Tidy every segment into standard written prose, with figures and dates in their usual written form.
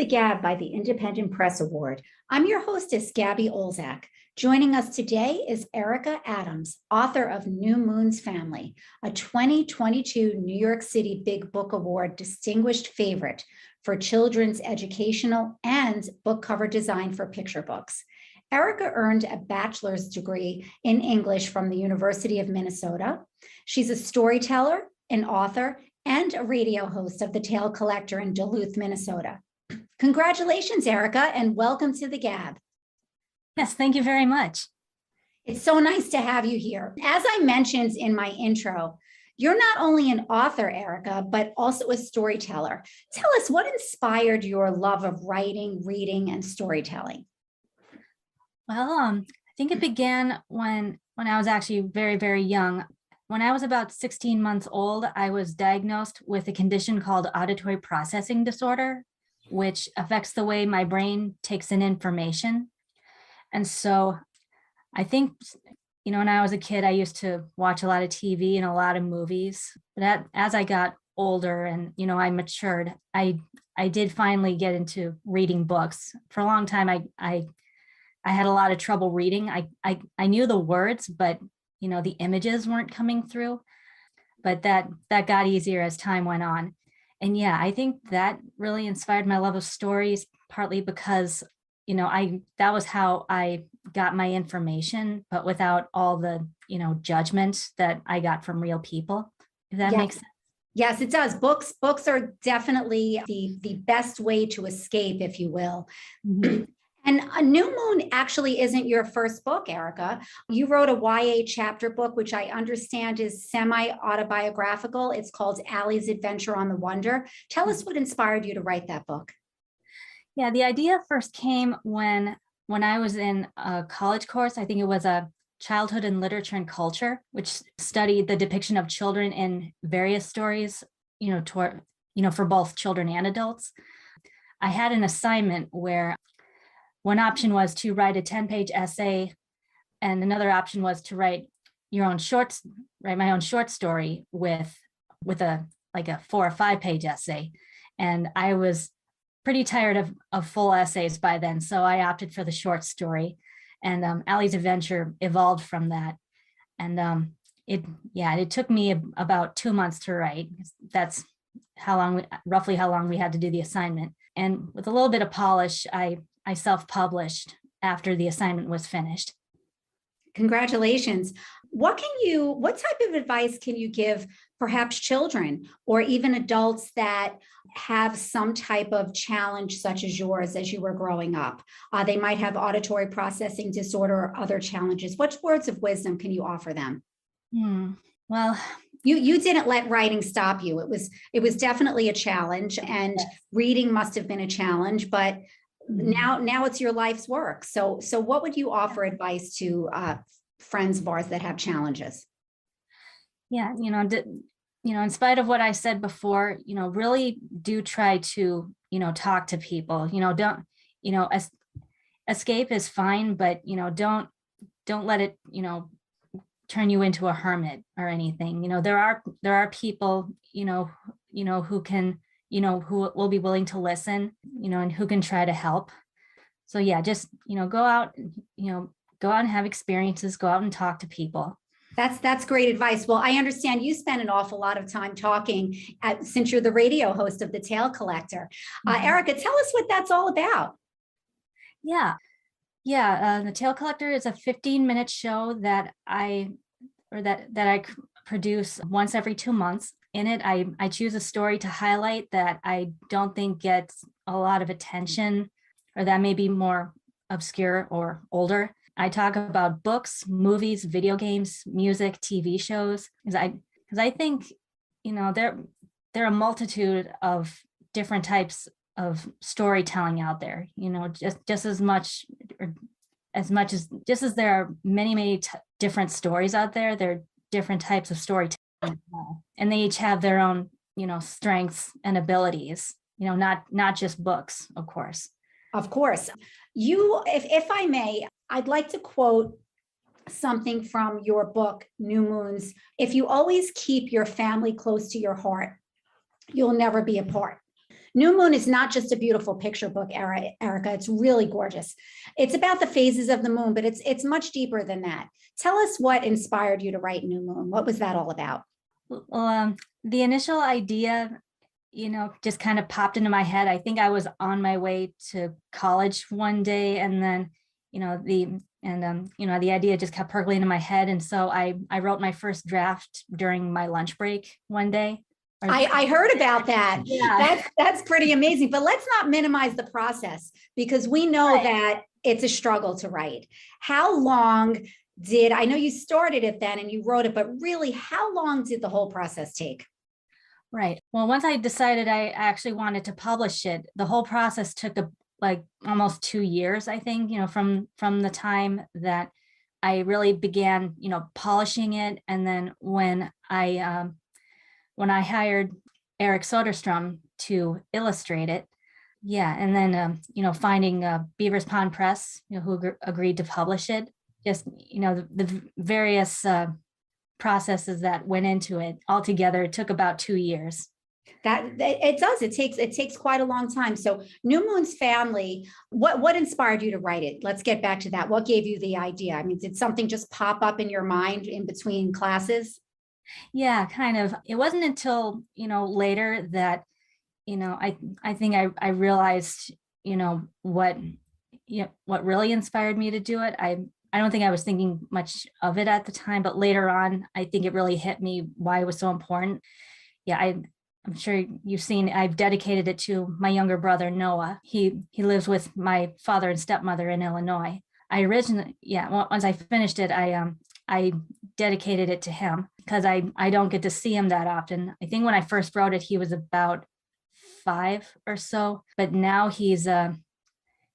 the Gab by the Independent Press Award. I'm your hostess, Gabby Olczak. Joining us today is Erica Adams, author of New Moon's Family, a 2022 New York City Big Book Award distinguished favorite for children's educational and book cover design for picture books. Erica earned a bachelor's degree in English from the University of Minnesota. She's a storyteller, an author, and a radio host of The Tale Collector in Duluth, Minnesota. Congratulations, Erica, and welcome to the Gab. Yes, thank you very much. It's so nice to have you here. As I mentioned in my intro, you're not only an author, Erica, but also a storyteller. Tell us what inspired your love of writing, reading, and storytelling. Well, I think it began when I was actually very, very young. When I was about 16 months old, I was diagnosed with a condition called auditory processing disorder, which affects the way my brain takes in information. And so I think, when I was a kid, I used to watch a lot of TV and a lot of movies. But as I got older and, I matured, I did finally get into reading books. For a long time, I had a lot of trouble reading. I knew the words, but the images weren't coming through. But that got easier as time went on. And yeah, I think that really inspired my love of stories, partly because, that was how I got my information, but without all the, judgment that I got from real people, if that makes sense. Yes, it does. Books are definitely the best way to escape, if you will. Mm-hmm. And A New Moon actually isn't your first book, Erica. You wrote a YA chapter book, which I understand is semi-autobiographical. It's called Allie's Adventure on the Wonder. Tell us what inspired you to write that book. Yeah, the idea first came when I was in a college course. I think it was a childhood in literature and culture, which studied the depiction of children in various stories, for both children and adults. I had an assignment where one option was to write a 10-page essay, and another option was to write my own short story with a 4 or 5 page essay. And I was pretty tired of full essays by then, so I opted for the short story. And Allie's Adventure evolved from that. And it took me about 2 months to write. That's roughly how long we had to do the assignment. And with a little bit of polish, I self-published after the assignment was finished. Congratulations. What type of advice can you give perhaps children or even adults that have some type of challenge such as yours as you were growing up? They might have auditory processing disorder or other challenges. What words of wisdom can you offer them? Well, you didn't let writing stop you. It was definitely a challenge, and reading must have been a challenge, but now it's your life's work. So what would you offer advice to friends of ours that have challenges? Yeah, in spite of what I said before, really do try to, talk to people. Escape is fine, but don't let it, turn you into a hermit or anything. There are people, who can, who will be willing to listen, and who can try to help. So yeah, just, go out and have experiences, go out and talk to people. That's great advice. Well, I understand you spend an awful lot of time talking since you're the radio host of The Tale Collector. Erica, tell us what that's all about. Yeah. The Tale Collector is a 15-minute show that I produce once every 2 months. In it, I choose a story to highlight that I don't think gets a lot of attention, or that may be more obscure or older. I talk about books, movies, video games, music, TV shows, because I think, there are a multitude of different types of storytelling out there, just as much as there are many different stories out there, there are different types of storytelling. And they each have their own, strengths and abilities, not just books, of course. Of course. If I may, I'd like to quote something from your book, New Moons. If you always keep your family close to your heart, you'll never be apart. New Moon is not just a beautiful picture book, Erica. It's really gorgeous. It's about the phases of the moon, but it's much deeper than that. Tell us what inspired you to write New Moon. What was that all about? Well, the initial idea, just kind of popped into my head. I think I was on my way to college one day, and then, the idea just kept percolating in my head. And so I wrote my first draft during my lunch break one day. I heard about that. Yeah. That's pretty amazing. But let's not minimize the process, because we know that it's a struggle to write. How long I know you started it then and you wrote it, but really, how long did the whole process take? Right. Well, once I decided I actually wanted to publish it, the whole process took almost 2 years, I think, from the time that I really began, polishing it. And then when I hired Eric Soderstrom to illustrate it. Yeah. And then, finding Beavers Pond Press, who agreed to publish it, just, the various processes that went into it altogether, it took about 2 years. That it does. It takes quite a long time. So New Moon's Family, what inspired you to write it? Let's get back to that. What gave you the idea? I mean, did something just pop up in your mind in between classes? Yeah, kind of. It wasn't until, later that, I think I realized, what really inspired me to do it. I don't think I was thinking much of it at the time, but later on, I think it really hit me why it was so important. Yeah, I'm sure you've seen, I've dedicated it to my younger brother, Noah. He lives with my father and stepmother in Illinois. Once I finished it, I dedicated it to him because I don't get to see him that often. I think when I first wrote it, he was about 5 or so, but now he's in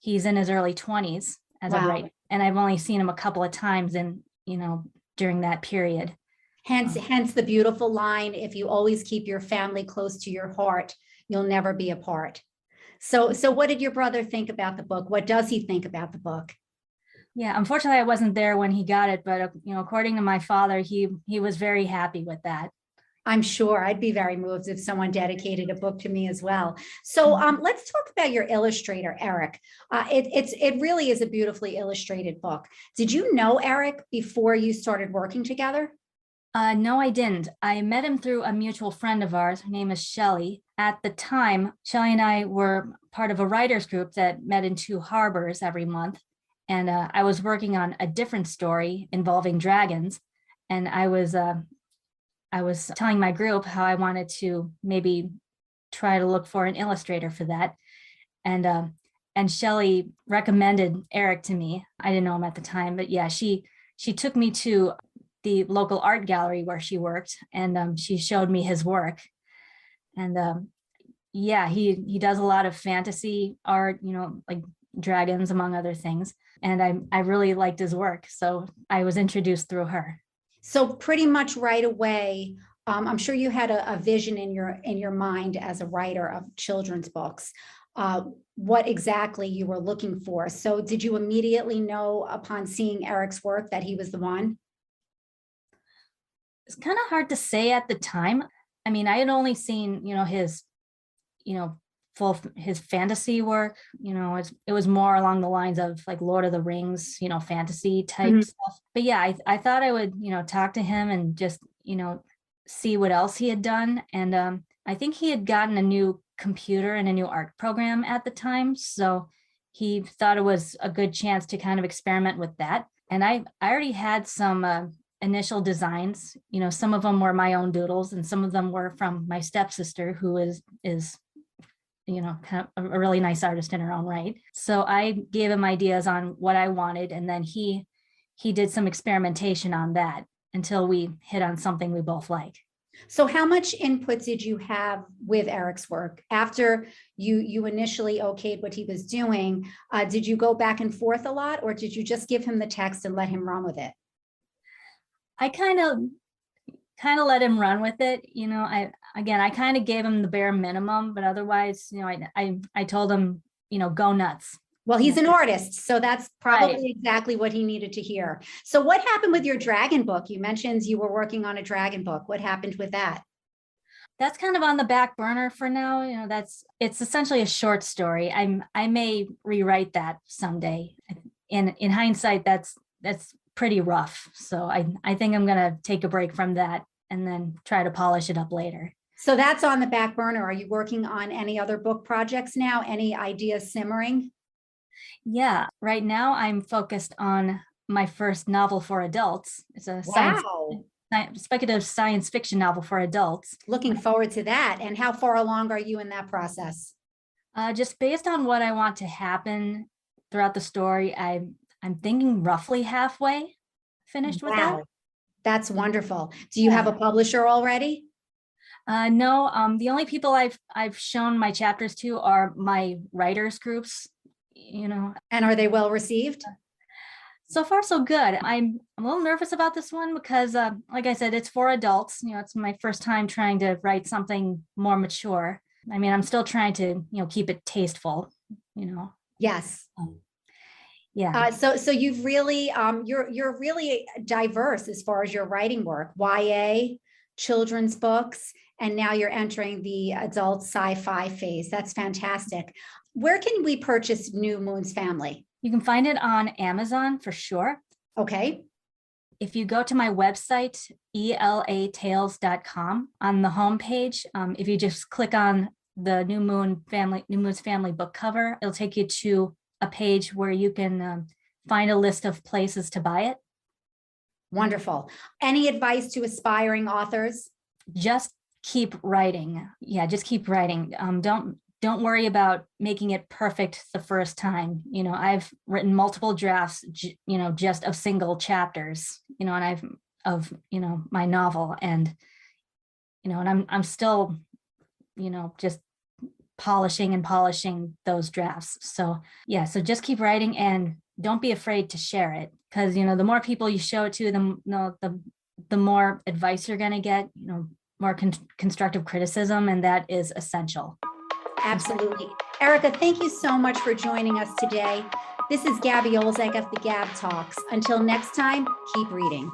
his early 20s as of right. And I've only seen him a couple of times during that period. Hence the beautiful line, if you always keep your family close to your heart, you'll never be apart. So what did your brother think about the book? What does he think about the book? Yeah, unfortunately, I wasn't there when he got it, but according to my father, he was very happy with that. I'm sure I'd be very moved if someone dedicated a book to me as well. So let's talk about your illustrator, Eric. It really is a beautifully illustrated book. Did you know Eric before you started working together? No, I didn't. I met him through a mutual friend of ours. Her name is Shelly. At the time, Shelly and I were part of a writers group that met in Two Harbors every month. And I was working on a different story involving dragons. And I was telling my group how I wanted to maybe try to look for an illustrator for that. And Shelly recommended Eric to me. I didn't know him at the time, but yeah, she took me to the local art gallery where she worked, and she showed me his work. And yeah, he does a lot of fantasy art, like dragons, among other things. And I really liked his work. So I was introduced through her. So pretty much right away, I'm sure you had a vision in your mind as a writer of children's books, what exactly you were looking for. So did you immediately know upon seeing Eric's work that he was the one? It's kind of hard to say at the time. I mean, I had only seen, his, his fantasy work, it was more along the lines of like Lord of the Rings, fantasy type stuff. But yeah, I thought I would, talk to him and just, see what else he had done. And I think he had gotten a new computer and a new art program at the time. So he thought it was a good chance to kind of experiment with that. And I already had some initial designs, some of them were my own doodles and some of them were from my stepsister, who is kind of a really nice artist in her own right. So I gave him ideas on what I wanted, and then he did some experimentation on that until we hit on something we both like. So how much input did you have with Eric's work after you initially okayed what he was doing? Did you go back and forth a lot, or did you just give him the text and let him run with it? I kind of let him run with it. I kind of gave him the bare minimum, but otherwise, I told him, go nuts. Well, he's an artist, so that's probably exactly what he needed to hear. So what happened with your dragon book? You mentioned you were working on a dragon book. What happened with that? That's kind of on the back burner for now. It's essentially a short story. I may rewrite that someday. In hindsight, that's pretty rough. So I think I'm gonna take a break from that and then try to polish it up later. So that's on the back burner. Are you working on any other book projects now? Any ideas simmering? Yeah, right now I'm focused on my first novel for adults. It's a Wow. speculative science fiction novel for adults. Looking forward to that. And how far along are you in that process? Just based on what I want to happen throughout the story, I'm thinking roughly halfway finished with that. Wow, that's wonderful. Do you have a publisher already? No, the only people I've shown my chapters to are my writers groups, And are they well received? So far so good. I'm a little nervous about this one because like I said, it's for adults. It's my first time trying to write something more mature. I mean, I'm still trying to, keep it tasteful, Yes. Yeah. So you've really you're really diverse as far as your writing work, YA, children's books, and now you're entering the adult sci-fi phase. That's fantastic. Where can we purchase New Moon's Family? You can find it on Amazon for sure. Okay. If you go to my website, elatales.com, on the homepage, if you just click on the New Moon's Family book cover, it'll take you to a page where you can find a list of places to buy it. Wonderful. Any advice to aspiring authors? Just keep writing. Yeah, just keep writing. Don't worry about making it perfect the first time. I've written multiple drafts, just of single chapters, and my novel, and I'm still, just polishing those drafts. So yeah, so just keep writing and don't be afraid to share it, because the more people you show it to, the more advice you're going to get, more constructive criticism, and that is essential. Absolutely. Erica, thank you so much for joining us today. This is Gabby Olczak of the Gab Talks. Until next time, keep reading.